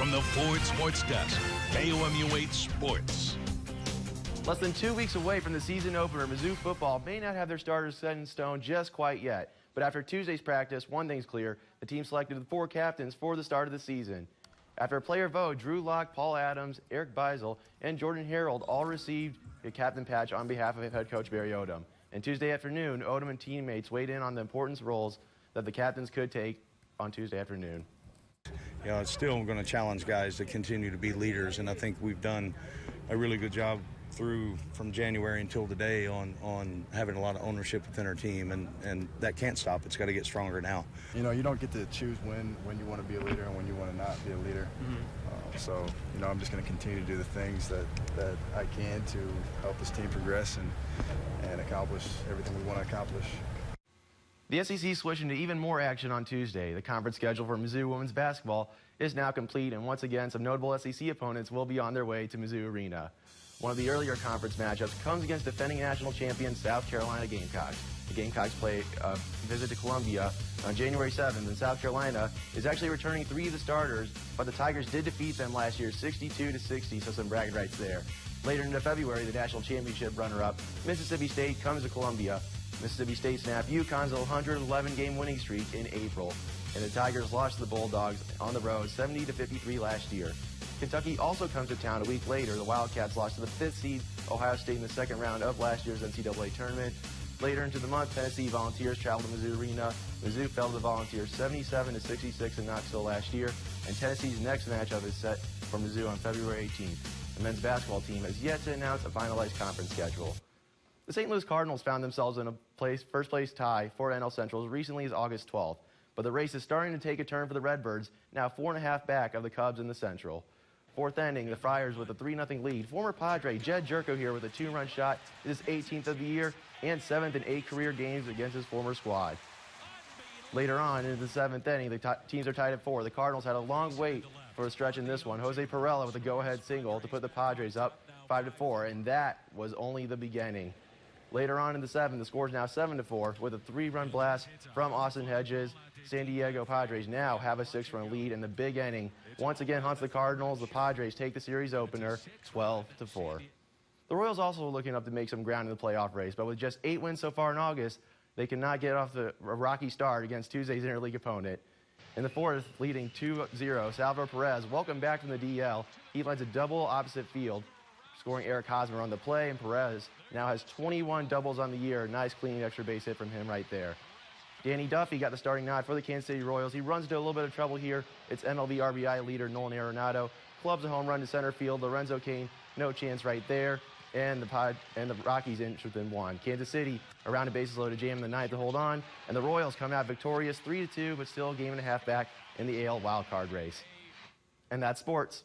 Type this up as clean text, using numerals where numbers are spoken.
from the Ford Sports Desk, KOMU 8 Sports. Less than 2 weeks away from the season opener, Mizzou football may not have their starters set in stone just quite yet. But after Tuesday's practice, one thing's clear: the team selected the 4 captains for the start of the season. After a player vote, Drew Locke, Paul Adams, Eric Beisel, and Jordan Harold all received a captain patch on behalf of head coach Barry Odom. And Tuesday afternoon, Odom and teammates weighed in on the important roles that the captains could take on Tuesday afternoon. You know, it's still going to challenge guys to continue to be leaders, and I think we've done a really good job from January until today on having a lot of ownership within our team, and that can't stop. It's got to get stronger now. You know, you don't get to choose when you want to be a leader and when you want to not be a leader. So, you know, I'm just going to continue to do the things that I can to help this team progress and accomplish everything we want to accomplish. The SEC switched into even more action on Tuesday. The conference schedule for Mizzou women's basketball is now complete, and once again, some notable SEC opponents will be on their way to Mizzou Arena. One of the earlier conference matchups comes against defending national champion South Carolina Gamecocks. The Gamecocks play a visit to Columbia on January 7th, and South Carolina is actually returning 3 of the starters, but the Tigers did defeat them last year 62-60, so some bragging rights there. Later into February, the national championship runner-up, Mississippi State, comes to Columbia. Mississippi State snapped UConn's 111-game winning streak in April, and the Tigers lost to the Bulldogs on the road 70-53 last year. Kentucky also comes to town a week later. The Wildcats lost to the 5th seed Ohio State in the second round of last year's NCAA tournament. Later into the month, Tennessee Volunteers traveled to Mizzou Arena. Mizzou fell to the Volunteers 77-66 in Knoxville last year, and Tennessee's next matchup is set for Mizzou on February 18th. The men's basketball team has yet to announce a finalized conference schedule. The St. Louis Cardinals found themselves in a first-place tie for NL Central as recently as August 12th, but the race is starting to take a turn for the Redbirds, now 4.5 back of the Cubs in the Central. Fourth inning, the Friars with a 3-0 lead. Former Padre Jedd Gyorko here with a 2-run shot, his 18th of the year, and 7th in 8 career games against his former squad. Later on, into the 7th inning, the teams are tied at 4. The Cardinals had a long wait for a stretch in this one. Jose Pirela with a go-ahead single to put the Padres up 5-4, and that was only the beginning. Later on in the 7th, the score is now 7-4 with a 3-run blast from Austin Hedges. San Diego Padres now have a 6-run lead, and the big inning once again haunts the Cardinals. The Padres take the series opener 12-4. The Royals also looking up to make some ground in the playoff race, but with just 8 wins so far in August, they cannot get off a rocky start against Tuesday's interleague opponent. In the 4th, leading 2-0, Salvador Perez, welcome back from the DL. He lines a double opposite field, scoring Eric Hosmer on the play, and Perez now has 21 doubles on the year. Nice clean extra base hit from him right there. Danny Duffy got the starting nod for the Kansas City Royals. He runs into a little bit of trouble here. It's MLB RBI leader Nolan Arenado. Clubs a home run to center field. Lorenzo Cain, no chance right there. And the Rockies inch within 1. Kansas City around the bases loaded, jam in the 9th to hold on. And the Royals come out victorious 3-2, but still a game and a half back in the AL wildcard race. And that's sports.